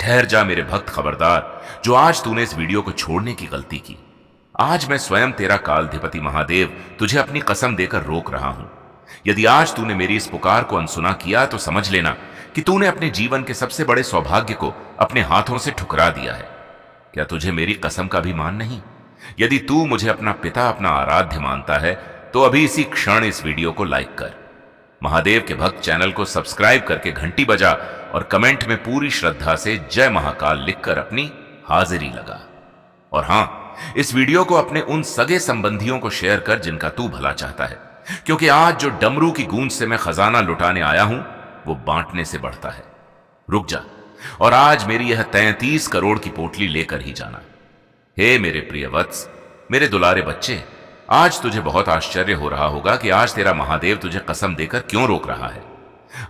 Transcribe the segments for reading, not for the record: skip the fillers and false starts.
ठहर जा मेरे भक्त, खबरदार, जो आज तूने इस वीडियो को छोड़ने की गलती की। आज मैं स्वयं तेरा कालधिपति महादेव तुझे अपनी कसम देकर रोक रहा हूं। यदि आज तूने मेरी इस पुकार को अनसुना किया तो समझ लेना कि तूने अपने जीवन के सबसे बड़े सौभाग्य को अपने हाथों से ठुकरा दिया है। क्या तुझे मेरी कसम का भी मान नहीं? यदि तू मुझे अपना पिता, अपना आराध्य मानता है तो अभी इसी क्षण इस वीडियो को लाइक कर, महादेव के भक्त चैनल को सब्सक्राइब करके घंटी बजा और कमेंट में पूरी श्रद्धा से जय महाकाल लिखकर अपनी हाजिरी लगा। और हां, इस वीडियो को अपने उन सगे संबंधियों को शेयर कर जिनका तू भला चाहता है, क्योंकि आज जो डमरू की गूंज से मैं खजाना लुटाने आया हूं वो बांटने से बढ़ता है। रुक जा और आज मेरी यह 33 करोड़ की पोटली लेकर ही जाना। हे मेरे प्रिय वत्स, मेरे दुलारे बच्चे, आज तुझे बहुत आश्चर्य हो रहा होगा कि आज तेरा महादेव तुझे कसम देकर क्यों रोक रहा है।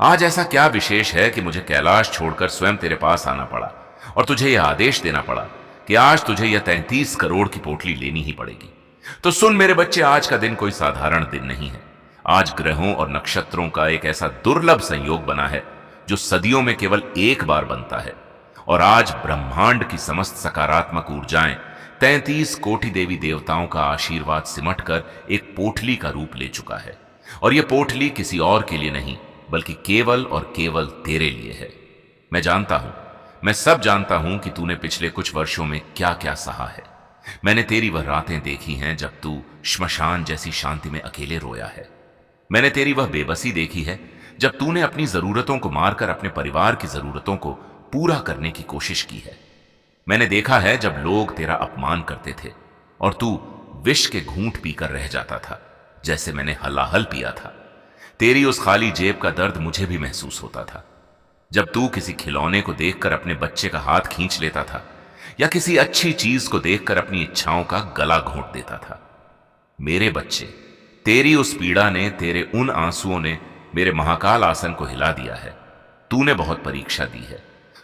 आज ऐसा क्या विशेष है कि मुझे कैलाश छोड़कर स्वयं तेरे पास आना पड़ा और तुझे यह आदेश देना पड़ा कि आज तुझे यह 33 करोड़ की पोटली लेनी ही पड़ेगी। तो सुन मेरे बच्चे, आज का दिन कोई साधारण दिन नहीं है। आज ग्रहों और नक्षत्रों का एक ऐसा दुर्लभ संयोग बना है जो सदियों में केवल एक बार बनता है। और आज ब्रह्मांड की समस्त सकारात्मक ऊर्जाएं 33 कोटि देवी देवताओं का आशीर्वाद सिमटकर एक पोटली का रूप ले चुका है। और यह पोटली किसी और के लिए नहीं बल्कि केवल और केवल तेरे लिए है। मैं जानता हूं, मैं सब जानता हूं कि तूने पिछले कुछ वर्षों में क्या क्या सहा है। मैंने तेरी वह रातें देखी हैं जब तू श्मशान जैसी शांति में अकेले रोया है। मैंने तेरी वह बेबसी देखी है जब तूने अपनी जरूरतों को मारकर अपने परिवार की जरूरतों को पूरा करने की कोशिश की है। मैंने देखा है जब लोग तेरा अपमान करते थे और तू विष के घूंट पीकर रह जाता था, जैसे मैंने हलाहल पिया था। तेरी उस खाली जेब का दर्द मुझे भी महसूस होता था जब तू किसी खिलौने को देखकर अपने बच्चे का हाथ खींच लेता था या किसी अच्छी चीज को देखकर अपनी इच्छाओं का गला घोंट देता था। मेरे बच्चे, तेरी उस पीड़ा ने, तेरे उन आंसुओं ने मेरे महाकाल आसन को हिला दिया है। तूने बहुत परीक्षा दी है,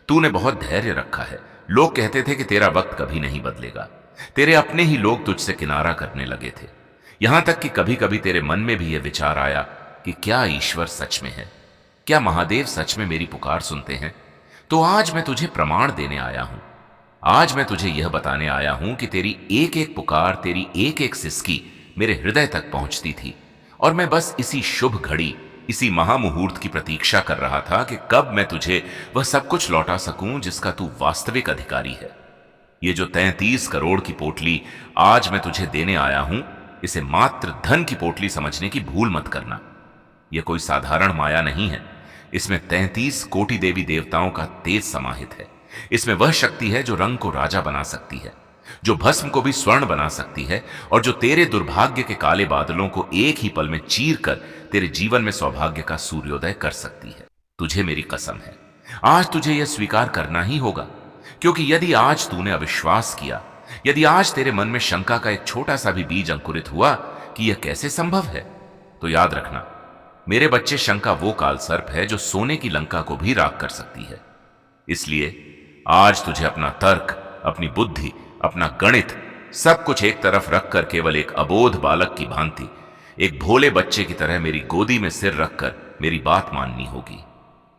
तूने बहुत धैर्य रखा है। लोग कहते थे कि तेरा वक्त कभी नहीं बदलेगा। तेरे अपने ही लोग तुझसे किनारा करने लगे थे। यहां तक कि कभी कभी तेरे मन में भी यह विचार आया कि क्या ईश्वर सच में है, क्या महादेव सच में मेरी पुकार सुनते हैं। तो आज मैं तुझे प्रमाण देने आया हूं। आज मैं तुझे यह बताने आया हूं कि तेरी एक एक पुकार, तेरी एक एक सिसकी मेरे हृदय तक पहुंचती थी और मैं बस इसी शुभ घड़ी, इसी महामुहूर्त की प्रतीक्षा कर रहा था कि कब मैं तुझे वह सब कुछ लौटा सकूं जिसका तू वास्तविक अधिकारी है। ये जो 33 करोड़ की पोटली आज मैं तुझे देने आया हूं, इसे मात्र धन की पोटली समझने की भूल मत करना। यह कोई साधारण माया नहीं है। इसमें 33 कोटि देवी देवताओं का तेज समाहित है। इसमें वह शक्ति है जो रंग को राजा बना सकती है, जो भस्म को भी स्वर्ण बना सकती है और जो तेरे दुर्भाग्य के काले बादलों को एक ही पल में चीर कर तेरे जीवन में सौभाग्य का सूर्योदय कर सकती है। तुझे मेरी कसम है, आज तुझे यह स्वीकार करना ही होगा, क्योंकि यदि आज तूने अविश्वास किया, यदि आज तेरे मन में शंका का एक छोटा सा भी बीज अंकुरित हुआ कि यह कैसे संभव है, तो याद रखना मेरे बच्चे, शंका वो काल सर्प है जो सोने की लंका को भी राख कर सकती है। इसलिए आज तुझे अपना तर्क, अपनी बुद्धि, अपना गणित सब कुछ एक तरफ रखकर केवल एक अबोध बालक की भांति, एक भोले बच्चे की तरह मेरी गोदी में सिर रखकर मेरी बात माननी होगी।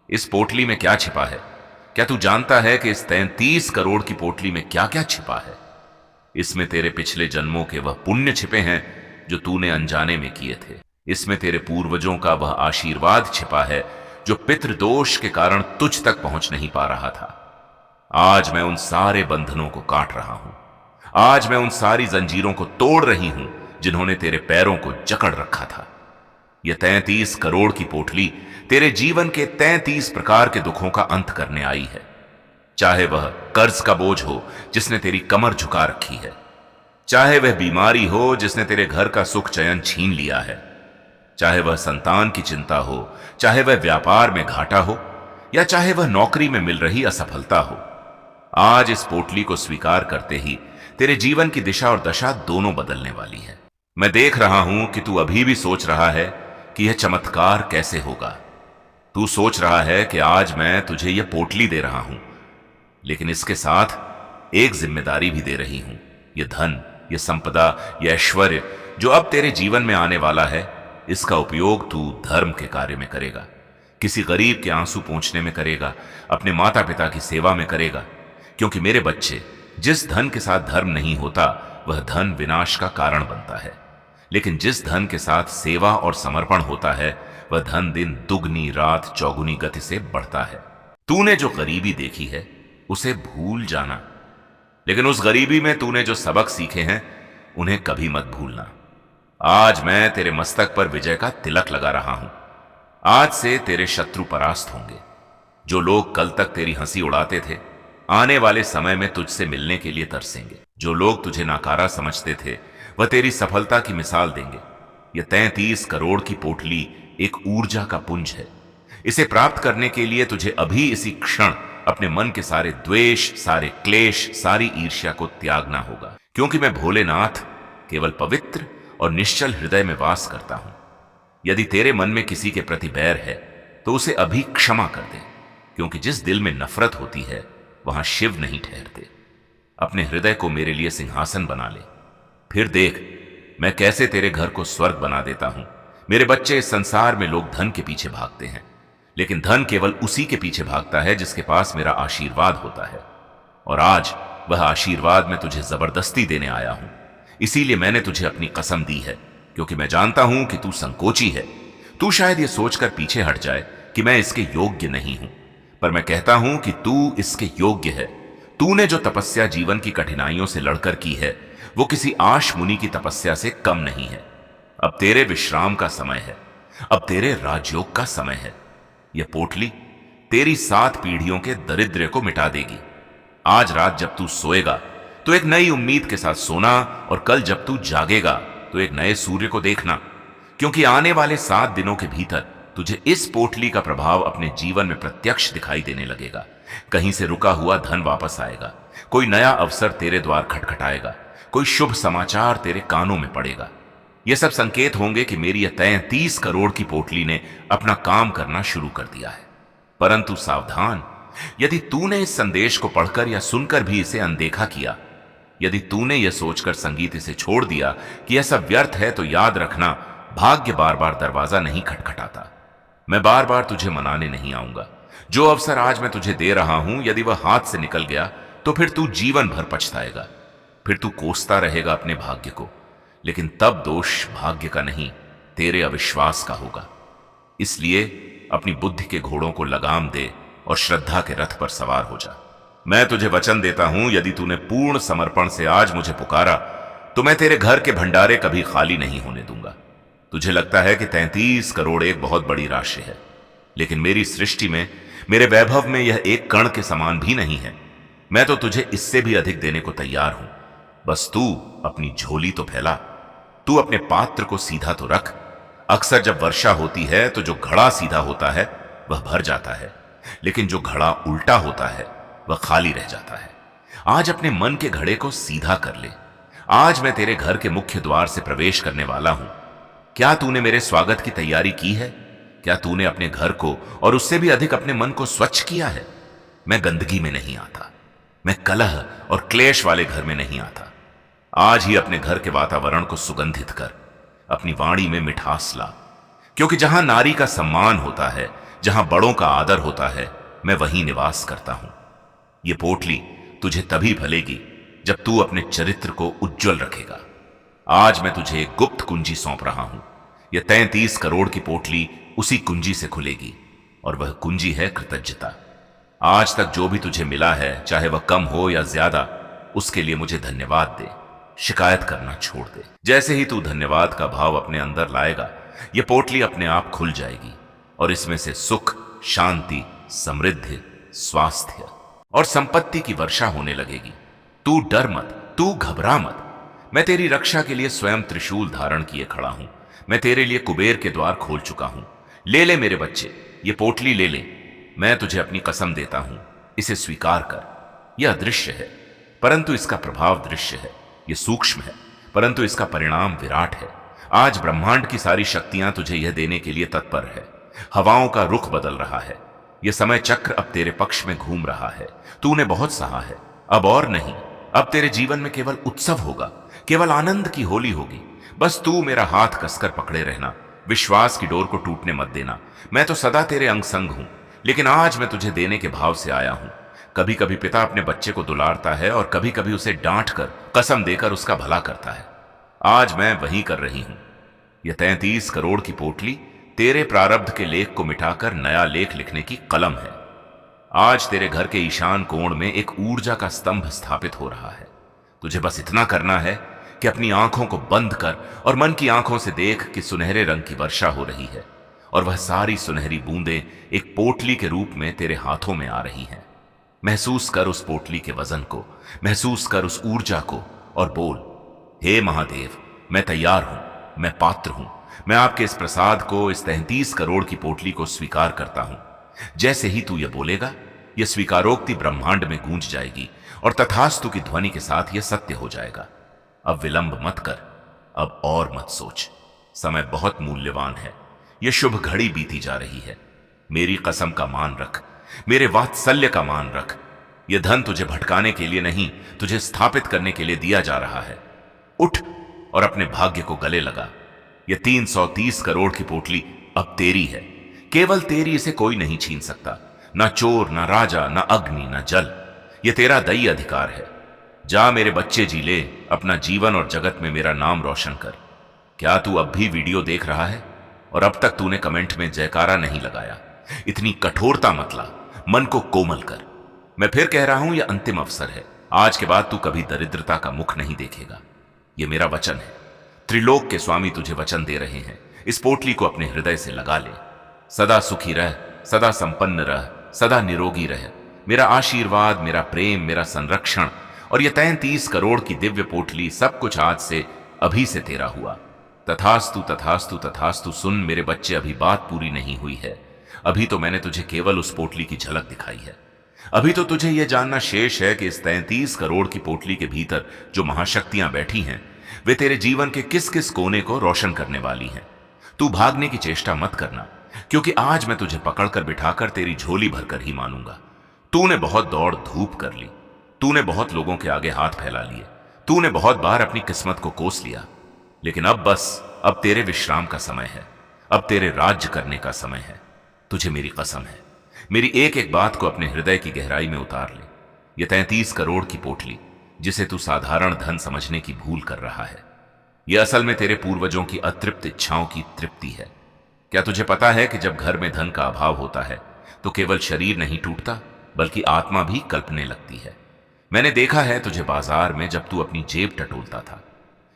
इस पोटली में क्या छिपा है? क्या तू जानता है कि इस 33 करोड़ की पोटली में क्या क्या छिपा है? इसमें तेरे पिछले जन्मों के वह पुण्य छिपे हैं जो तूने अनजाने में किए थे। इसमें तेरे पूर्वजों का वह आशीर्वाद छिपा है जो पितृदोष के कारण तुझ तक पहुंच नहीं पा रहा था। आज मैं उन सारे बंधनों को काट रहा हूं। आज मैं उन सारी जंजीरों को तोड़ रही हूं जिन्होंने तेरे पैरों को जकड़ रखा था। यह 33 करोड़ की पोटली तेरे जीवन के 33 प्रकार के दुखों का अंत करने आई है। चाहे वह कर्ज का बोझ हो जिसने तेरी कमर झुका रखी है, चाहे वह बीमारी हो जिसने तेरे घर का सुख चयन छीन लिया है, चाहे वह संतान की चिंता हो, चाहे वह व्यापार में घाटा हो या चाहे वह नौकरी में मिल रही असफलता हो, आज इस पोटली को स्वीकार करते ही तेरे जीवन की दिशा और दशा दोनों बदलने वाली है। मैं देख रहा हूं कि तू अभी भी सोच रहा है कि यह चमत्कार कैसे होगा। तू सोच रहा है कि आज मैं तुझे यह पोटली दे रहा हूं, लेकिन इसके साथ एक जिम्मेदारी भी दे रही हूं। यह धन, यह संपदा, यह ऐश्वर्य जो अब तेरे जीवन में आने वाला है, इसका उपयोग तू धर्म के कार्य में करेगा। किसी गरीब के आंसू पोंछने में करेगा, अपने माता पिता की सेवा में करेगा। क्योंकि मेरे बच्चे, जिस धन के साथ धर्म नहीं होता वह धन विनाश का कारण बनता है, लेकिन जिस धन के साथ सेवा और समर्पण होता है वह धन दिन दुगनी रात चौगुनी गति से बढ़ता है। तूने जो गरीबी देखी है उसे भूल जाना, लेकिन उस गरीबी में तूने जो सबक सीखे हैं उन्हें कभी मत भूलना। आज मैं तेरे मस्तक पर विजय का तिलक लगा रहा हूं। आज से तेरे शत्रु परास्त होंगे। जो लोग कल तक तेरी हंसी उड़ाते थे आने वाले समय में तुझसे मिलने के लिए तरसेंगे। जो लोग तुझे नाकारा समझते थे वह तेरी सफलता की मिसाल देंगे। यह 33 करोड़ की पोटली एक ऊर्जा का पुंज है। इसे प्राप्त करने के लिए तुझे अभी इसी क्षण अपने मन के सारे द्वेष, सारे क्लेश, सारी ईर्ष्या को त्यागना होगा। क्योंकि मैं भोलेनाथ केवल पवित्र और निश्चल हृदय में वास करता हूं। यदि तेरे मन में किसी के प्रति बैर है तो उसे अभी क्षमा कर दे, क्योंकि जिस दिल में नफरत होती है वहां शिव नहीं ठहरते। अपने हृदय को मेरे लिए सिंहासन बना ले, फिर देख मैं कैसे तेरे घर को स्वर्ग बना देता हूं। मेरे बच्चे, इस संसार में लोग धन के पीछे भागते हैं, लेकिन धन केवल उसी के पीछे भागता है जिसके पास मेरा आशीर्वाद होता है। और आज वह आशीर्वाद मैं तुझे जबरदस्ती देने आया हूं। इसीलिए मैंने तुझे अपनी कसम दी है, क्योंकि मैं जानता हूं कि तू संकोची है। तू शायद यह सोचकर पीछे हट जाए कि मैं इसके योग्य नहीं हूं, पर मैं कहता हूं कि तू इसके योग्य है। तूने जो तपस्या जीवन की कठिनाइयों से लड़कर की है वो किसी आश मुनि की तपस्या से कम नहीं है। अब तेरे विश्राम का समय है, अब तेरे राजयोग का समय है। यह पोटली तेरी 7 पीढ़ियों के दरिद्र को मिटा देगी। आज रात जब तू सोएगा तो एक नई उम्मीद के साथ सोना, और कल जब तू जागेगा तो एक नए सूर्य को देखना, क्योंकि आने वाले 7 दिनों के भीतर तुझे इस पोटली का प्रभाव अपने जीवन में प्रत्यक्ष दिखाई देने लगेगा। कहीं से रुका हुआ धन वापस आएगा, कोई नया अवसर तेरे द्वार खटखटाएगा, कोई शुभ समाचार तेरे कानों में पड़ेगा। ये सब संकेत होंगे कि मेरी यह 33 करोड़ की पोटली ने अपना काम करना शुरू कर दिया है। परंतु सावधान, यदि तूने इस संदेश को पढ़कर या सुनकर भी इसे अनदेखा किया, यदि तूने यह सोचकर संगीत इसे छोड़ दिया कि यह सब व्यर्थ है, तो याद रखना, भाग्य बार बार दरवाजा नहीं खटखटाता। मैं बार बार तुझे मनाने नहीं आऊंगा। जो अवसर आज मैं तुझे दे रहा हूं, यदि वह हाथ से निकल गया तो फिर तू जीवन भर पछताएगा। फिर तू कोसता रहेगा अपने भाग्य को, लेकिन तब दोष भाग्य का नहीं, तेरे अविश्वास का होगा। इसलिए अपनी बुद्धि के घोड़ों को लगाम दे और श्रद्धा के रथ पर सवार हो जा। मैं तुझे वचन देता हूं, यदि तूने पूर्ण समर्पण से आज मुझे पुकारा तो मैं तेरे घर के भंडारे कभी खाली नहीं होने दूंगा। तुझे लगता है कि 33 करोड़ एक बहुत बड़ी राशि है, लेकिन मेरी सृष्टि में, मेरे वैभव में यह एक कण के समान भी नहीं है। मैं तो तुझे इससे भी अधिक देने को तैयार हूं। बस तू अपनी झोली तो फैला, तू अपने पात्र को सीधा तो रख। अक्सर जब वर्षा होती है तो जो घड़ा सीधा होता है वह भर जाता है, लेकिन जो घड़ा उल्टा होता है वह खाली रह जाता है। आज अपने मन के घड़े को सीधा कर ले। आज मैं तेरे घर के मुख्य द्वार से प्रवेश करने वाला हूं। क्या तूने मेरे स्वागत की तैयारी की है? क्या तूने अपने घर को और उससे भी अधिक अपने मन को स्वच्छ किया है? मैं गंदगी में नहीं आता, मैं कलह और क्लेश वाले घर में नहीं आता। आज ही अपने घर के वातावरण को सुगंधित कर, अपनी वाणी में मिठास ला, क्योंकि जहां नारी का सम्मान होता है, जहां बड़ों का आदर होता है, मैं वहीं निवास करता हूं। यह पोटली तुझे तभी फलेगी जब तू अपने चरित्र को उज्जवल रखेगा। आज मैं तुझे एक गुप्त कुंजी सौंप रहा हूं। यह 33 करोड़ की पोटली उसी कुंजी से खुलेगी, और वह कुंजी है कृतज्ञता। आज तक जो भी तुझे मिला है, चाहे वह कम हो या ज्यादा, उसके लिए मुझे धन्यवाद दे, शिकायत करना छोड़ दे। जैसे ही तू धन्यवाद का भाव अपने अंदर लाएगा, यह पोटली अपने आप खुल जाएगी, और इसमें से सुख, शांति, समृद्धि, स्वास्थ्य और संपत्ति की वर्षा होने लगेगी। तू डर मत, तू घबरा मत। मैं तेरी रक्षा के लिए स्वयं त्रिशूल धारण किए खड़ा हूं। मैं तेरे लिए कुबेर के द्वार खोल चुका हूं। ले ले मेरे बच्चे, ये पोटली ले ले। मैं तुझे अपनी कसम देता हूं, इसे स्वीकार कर। यह अदृश्य है, परंतु इसका प्रभाव दृश्य है। यह सूक्ष्म है, परंतु इसका परिणाम विराट है। आज ब्रह्मांड की सारी शक्तियां तुझे यह देने के लिए तत्पर है। हवाओं का रुख बदल रहा है। यह समय चक्र अब तेरे पक्ष में घूम रहा है। तूने बहुत सहा है, अब और नहीं। अब तेरे जीवन में केवल उत्सव होगा, केवल आनंद की होली होगी। बस तू मेरा हाथ कसकर पकड़े रहना, विश्वास की डोर को टूटने मत देना। मैं तो सदा तेरे अंग संग हूं, लेकिन आज मैं तुझे देने के भाव से आया हूं। कभी कभी पिता अपने बच्चे को दुलारता है और कभी कभी उसे डांट कर, कसम देकर उसका भला करता है। आज मैं वही कर रही हूं। यह 33 करोड़ की पोटली तेरे प्रारब्ध के लेख को मिटाकर नया लेख लिखने की कलम है। आज तेरे घर के ईशान कोण में एक ऊर्जा का स्तंभ स्थापित हो रहा है। तुझे बस इतना करना है कि अपनी आंखों को बंद कर और मन की आंखों से देख कि सुनहरे रंग की वर्षा हो रही है और वह सारी सुनहरी बूंदें एक पोटली के रूप में तेरे हाथों में आ रही हैं। महसूस कर उस पोटली के वजन को, महसूस कर उस ऊर्जा को और बोल, हे महादेव, मैं तैयार हूं, मैं पात्र हूं, मैं आपके इस प्रसाद को, इस 33 करोड़ की पोटली को स्वीकार करता हूं। जैसे ही तू यह बोलेगा, यह स्वीकारोक्ति ब्रह्मांड में गूंज जाएगी और तथास्तु की ध्वनि के साथ यह सत्य हो जाएगा। अब विलंब मत कर, अब और मत सोच। समय बहुत मूल्यवान है। यह शुभ घड़ी बीती जा रही है। मेरी कसम का मान रख, मेरे वात्सल्य का मान रख। यह धन तुझे भटकाने के लिए नहीं, तुझे स्थापित करने के लिए दिया जा रहा है। उठ और अपने भाग्य को गले लगा। यह 330 करोड़ की पोटली अब तेरी है, केवल तेरी। इसे कोई नहीं छीन सकता, ना चोर, ना राजा, ना अग्नि, ना जल। यह तेरा दई अधिकार है। जा मेरे बच्चे, जी ले अपना जीवन और जगत में मेरा नाम रोशन कर। क्या तू अब भी वीडियो देख रहा है और अब तक तूने कमेंट में जयकारा नहीं लगाया? इतनी कठोरता मत ला, मन को कोमल कर। मैं फिर कह रहा हूं, यह अंतिम अवसर है। आज के बाद तू कभी दरिद्रता का मुख नहीं देखेगा। यह मेरा वचन है। त्रिलोक के स्वामी तुझे वचन दे रहे हैं। इस पोटली को अपने हृदय से लगा ले। सदा सुखी रह, सदा संपन्न रह, सदा निरोगी रह। मेरा आशीर्वाद, मेरा प्रेम, मेरा संरक्षण और यह 33 करोड़ की दिव्य पोटली, सब कुछ आज से अभी से तेरा हुआ। तथास्तु, तथास्तु, तथास्तु। सुन मेरे बच्चे, अभी बात पूरी नहीं हुई है। अभी तो मैंने तुझे केवल उस पोटली की झलक दिखाई है। अभी तो तुझे यह जानना शेष है कि इस 33 करोड़ की पोटली के भीतर जो महाशक्तियां बैठी हैं, वे तेरे जीवन के किस किस कोने को रोशन करने वाली हैं। तू भागने की चेष्टा मत करना, क्योंकि आज मैं तुझे पकड़कर बिठाकर तेरी झोली भरकर ही मानूंगा। तूने बहुत दौड़ धूप कर ली, तूने बहुत लोगों के आगे हाथ फैला लिए, तूने बहुत बार अपनी किस्मत को कोस लिया, लेकिन अब बस, अब तेरे विश्राम का समय है। अब तेरे राज्य करने का समय है। तुझे मेरी कसम है, मेरी एक एक बात को अपने हृदय की गहराई में उतार ले। यह 33 करोड़ की पोटली, जिसे तू साधारण धन समझने की भूल कर रहा है, यह असल में तेरे पूर्वजों की अतृप्त इच्छाओं की तृप्ति है। क्या तुझे पता है कि जब घर में धन का अभाव होता है तो केवल शरीर नहीं टूटता, बल्कि आत्मा भी कल्पने लगती है। मैंने देखा है तुझे बाजार में जब तू अपनी जेब टटोलता था।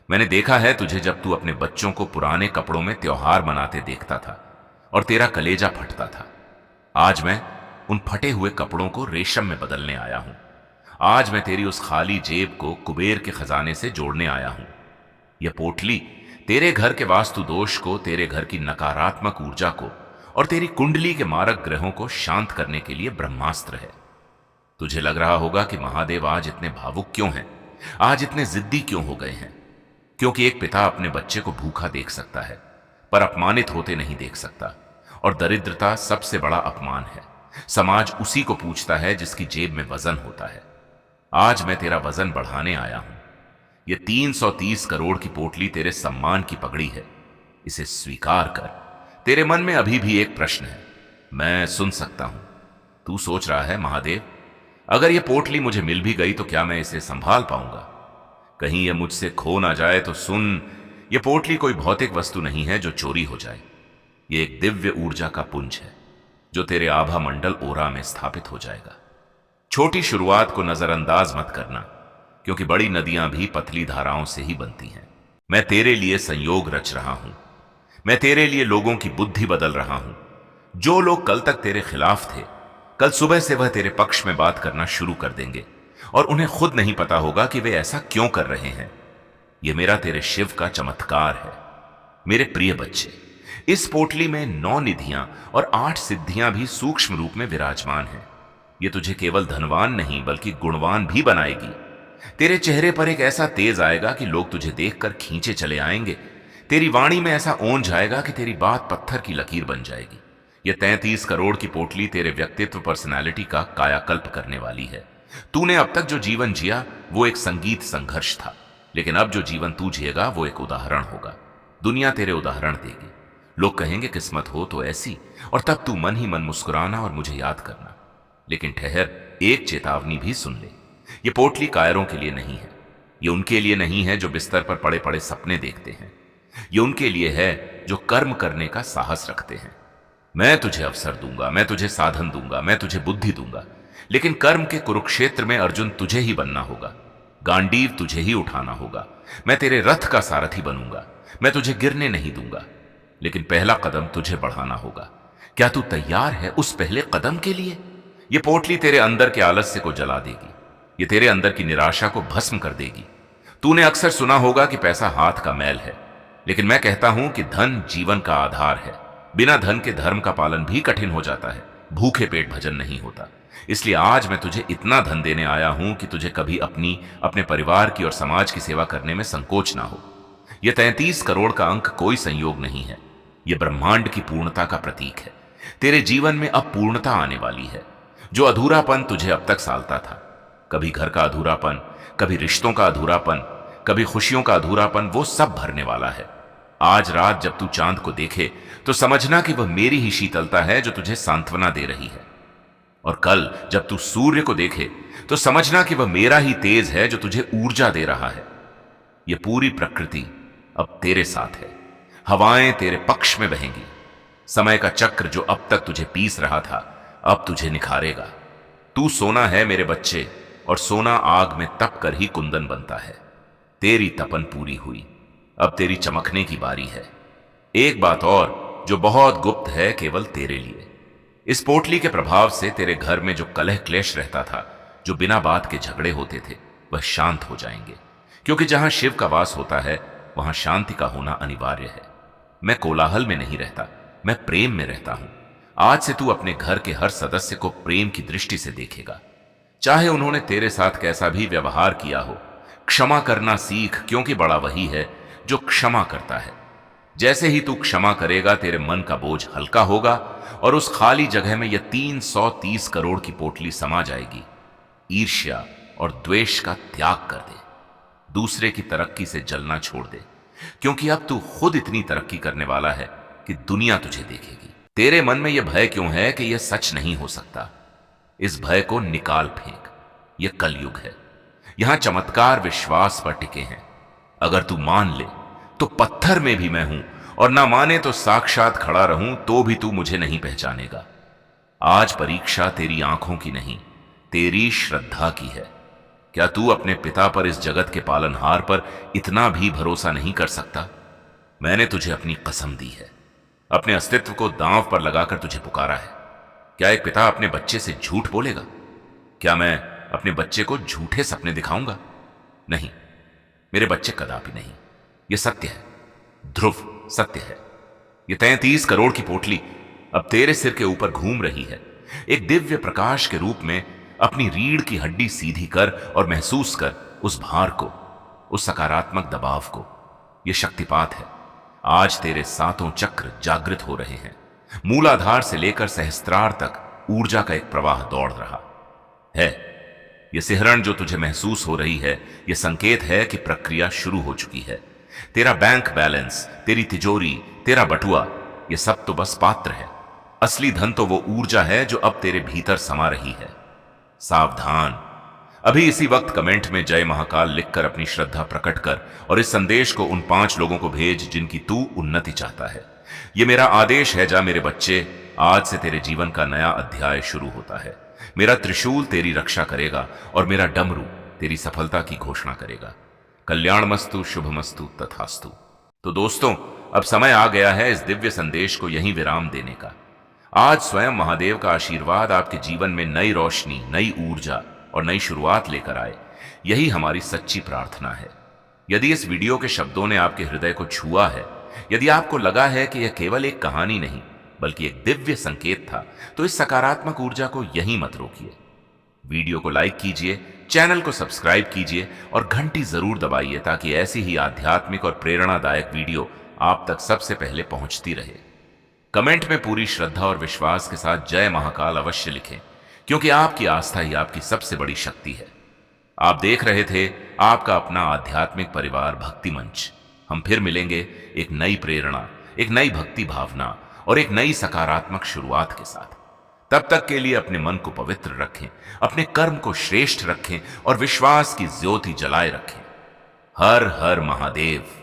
मैंने देखा है तुझे जब तू अपने बच्चों को पुराने कपड़ों में त्योहार मनाते देखता था और तेरा कलेजा फटता था। आज मैं उन फटे हुए कपड़ों को रेशम में बदलने आया हूं। आज मैं तेरी उस खाली जेब को कुबेर के खजाने से जोड़ने आया हूं। यह पोटली तेरे घर के वास्तु दोष को, तेरे घर की नकारात्मक ऊर्जा को और तेरी कुंडली के मारक ग्रहों को शांत करने के लिए ब्रह्मास्त्र है। तुझे लग रहा होगा कि महादेव आज इतने भावुक क्यों हैं, आज इतने जिद्दी क्यों हो गए हैं? क्योंकि एक पिता अपने बच्चे को भूखा देख सकता है, पर अपमानित होते नहीं देख सकता। और दरिद्रता सबसे बड़ा अपमान है। समाज उसी को पूछता है जिसकी जेब में वजन होता है। आज मैं तेरा वजन बढ़ाने आया हूं। यह 330 करोड़ की पोटली तेरे सम्मान की पगड़ी है। इसे स्वीकार कर। तेरे मन में अभी भी एक प्रश्न है, मैं सुन सकता हूं। तू सोच रहा है, महादेव, अगर यह पोटली मुझे मिल भी गई तो क्या मैं इसे संभाल पाऊंगा? कहीं यह मुझसे खो ना जाए तो सुन, यह पोटली कोई भौतिक वस्तु नहीं है जो चोरी हो जाए। यह एक दिव्य ऊर्जा का पुंज है जो तेरे आभा मंडल ओरा में स्थापित हो जाएगा। छोटी शुरुआत को नजरअंदाज मत करना, क्योंकि बड़ी नदियां भी पतली धाराओं से ही बनती हैं। मैं तेरे लिए संयोग रच रहा हूं। मैं तेरे लिए लोगों की बुद्धि बदल रहा हूं। जो लोग कल तक तेरे खिलाफ थे, कल सुबह से वह तेरे पक्ष में बात करना शुरू कर देंगे और उन्हें खुद नहीं पता होगा कि वे ऐसा क्यों कर रहे हैं। यह मेरा तेरे शिव का चमत्कार है। मेरे प्रिय बच्चे, इस पोटली में 9 निधियां और 8 सिद्धियां भी सूक्ष्म रूप में विराजमान हैं। यह तुझे केवल धनवान नहीं बल्कि गुणवान भी बनाएगी। तेरे चेहरे पर एक ऐसा तेज आएगा कि लोग तुझे देखकर खींचे चले आएंगे। तेरी वाणी में ऐसा ओंझ आएगा कि तेरी बात पत्थर की लकीर बन जाएगी। यह 33 करोड़ की पोटली तेरे व्यक्तित्व, पर्सनालिटी का कायाकल्प करने वाली है। तूने अब तक जो जीवन जिया वो एक संगीत संघर्ष था, लेकिन अब जो जीवन तू जिएगा वो एक उदाहरण होगा। दुनिया तेरे उदाहरण देगी। लोग कहेंगे किस्मत हो तो ऐसी, और तब तू मन ही मन मुस्कुराना और मुझे याद करना। लेकिन ठहर, एक चेतावनी भी सुन ले। ये पोटली कायरों के लिए नहीं है। ये उनके लिए नहीं है जो बिस्तर पर पड़े पड़े सपने देखते हैं। ये उनके लिए है जो कर्म करने का साहस रखते हैं। मैं तुझे अवसर दूंगा, मैं तुझे साधन दूंगा, मैं तुझे बुद्धि दूंगा, लेकिन कर्म के कुरुक्षेत्र में अर्जुन तुझे ही बनना होगा। गांडीव तुझे ही उठाना होगा। मैं तेरे रथ का सारथी बनूंगा। मैं तुझे गिरने नहीं दूंगा, लेकिन पहला कदम तुझे बढ़ाना होगा। क्या तू तैयार है उस पहले कदम के लिए? ये पोटली तेरे अंदर के आलस्य को जला देगी। ये तेरे अंदर की निराशा को भस्म कर देगी। तूने अक्सर सुना होगा कि पैसा हाथ का मैल है, लेकिन मैं कहता हूं कि धन जीवन का आधार है। बिना धन के धर्म का पालन भी कठिन हो जाता है। भूखे पेट भजन नहीं होता। इसलिए आज मैं तुझे इतना धन देने आया हूं कि तुझे कभी अपने परिवार की और समाज की सेवा करने में संकोच ना हो। यह 33 करोड़ का अंक कोई संयोग नहीं है। यह ब्रह्मांड की पूर्णता का प्रतीक है। तेरे जीवन में अब पूर्णता आने वाली है। जो अधूरापन तुझे अब तक सालता था, कभी घर का अधूरापन, कभी रिश्तों का अधूरापन, कभी खुशियों का अधूरापन, वो सब भरने वाला है। आज रात जब तू चांद को देखे तो समझना कि वह मेरी ही शीतलता है जो तुझे सांत्वना दे रही है। और कल जब तू सूर्य को देखे तो समझना कि वह मेरा ही तेज है जो तुझे ऊर्जा दे रहा है। यह पूरी प्रकृति अब तेरे साथ है। हवाएं तेरे पक्ष में बहेंगी। समय का चक्र जो अब तक तुझे पीस रहा था, अब तुझे निखारेगा। तू सोना है मेरे बच्चे, और सोना आग में तप कर ही कुंदन बनता है। तेरी तपन पूरी हुई, अब तेरी चमकने की बारी है। एक बात और जो बहुत गुप्त है केवल तेरे लिए। इस पोटली के प्रभाव से तेरे घर में जो कलह क्लेश रहता था, जो बिना बात के झगड़े होते थे, वह शांत हो जाएंगे। क्योंकि जहां शिव का वास होता है वहां शांति का होना अनिवार्य है। मैं कोलाहल में नहीं रहता, मैं प्रेम में रहता हूं। आज से तू अपने घर के हर सदस्य को प्रेम की दृष्टि से देखेगा। चाहे उन्होंने तेरे साथ कैसा भी व्यवहार किया हो, क्षमा करना सीख, क्योंकि बड़ा वही है जो क्षमा करता है। जैसे ही तू क्षमा करेगा, तेरे मन का बोझ हल्का होगा और उस खाली जगह में यह 330 करोड़ की पोटली समा जाएगी। ईर्ष्या और द्वेष का त्याग कर दे। दूसरे की तरक्की से जलना छोड़ दे, क्योंकि अब तू खुद इतनी तरक्की करने वाला है कि दुनिया तुझे देखेगी। तेरे मन में यह भय क्यों है कि यह सच नहीं हो सकता? इस भय को निकाल फेंक। यह कलयुग है। यहां चमत्कार विश्वास पर टिके हैं। अगर तू मान ले तो पत्थर में भी मैं हूं, और ना माने तो साक्षात खड़ा रहूं तो भी तू मुझे नहीं पहचानेगा। आज परीक्षा तेरी आंखों की नहीं, तेरी श्रद्धा की है। क्या तू अपने पिता पर, इस जगत के पालनहार पर इतना भी भरोसा नहीं कर सकता? मैंने तुझे अपनी कसम दी है, अपने अस्तित्व को दांव पर लगाकर तुझे पुकारा है। क्या एक पिता अपने बच्चे से झूठ बोलेगा? क्या मैं अपने बच्चे को झूठे सपने दिखाऊंगा? नहीं, मेरे बच्चे कदापि नहीं। यह सत्य है, ध्रुव सत्य है। यह 33 करोड़ की पोटली अब तेरे सिर के ऊपर घूम रही है। एक दिव्य प्रकाश के रूप में अपनी रीढ़ की हड्डी सीधी कर और महसूस कर उस भार को, उस सकारात्मक दबाव को। यह शक्तिपात है। आज तेरे सातों चक्र जागृत हो रहे हैं। मूलाधार से लेकर सहस्त्रार तक ऊर्जा का एक प्रवाह दौड़ रहा है। यह सिहरण जो तुझे महसूस हो रही है, यह संकेत है कि प्रक्रिया शुरू हो चुकी है। तेरा बैंक बैलेंस, तेरी तिजोरी, तेरा बटुआ, यह सब तो बस पात्र है। असली धन तो वो ऊर्जा है जो अब तेरे भीतर समा रही है। सावधान, अभी इसी वक्त कमेंट में जय महाकाल लिखकर अपनी श्रद्धा प्रकट कर और इस संदेश को उन 5 लोगों को भेज जिनकी तू उन्नति चाहता है। यह मेरा आदेश है। जा मेरे बच्चे, आज से तेरे जीवन का नया अध्याय शुरू होता है। मेरा त्रिशूल तेरी रक्षा करेगा और मेरा डमरू तेरी सफलता की घोषणा करेगा। कल्याणमस्तु, शुभमस्तु, तथास्तु। तो दोस्तों, अब समय आ गया है इस दिव्य संदेश को यहीं विराम देने का। आज स्वयं महादेव का आशीर्वाद आपके जीवन में नई रोशनी, नई ऊर्जा और नई शुरुआत लेकर आए, यही हमारी सच्ची प्रार्थना है। यदि इस वीडियो के शब्दों ने आपके हृदय को छुआ है, यदि आपको लगा है कि यह केवल एक कहानी नहीं बल्कि एक दिव्य संकेत था, तो इस सकारात्मक ऊर्जा को यहीं मत रोकिए। वीडियो को लाइक कीजिए, चैनल को सब्सक्राइब कीजिए और घंटी जरूर दबाइए ताकि ऐसी ही आध्यात्मिक और प्रेरणादायक वीडियो आप तक सबसे पहले पहुंचती रहे। कमेंट में पूरी श्रद्धा और विश्वास के साथ जय महाकाल अवश्य लिखें, क्योंकि आपकी आस्था ही आपकी सबसे बड़ी शक्ति है। आप देख रहे थे आपका अपना आध्यात्मिक परिवार भक्ति मंच। हम फिर मिलेंगे एक नई प्रेरणा, एक नई भक्ति भावना और एक नई सकारात्मक शुरुआत के साथ। तब तक के लिए अपने मन को पवित्र रखें, अपने कर्म को श्रेष्ठ रखें और विश्वास की ज्योति जलाए रखें। हर हर महादेव।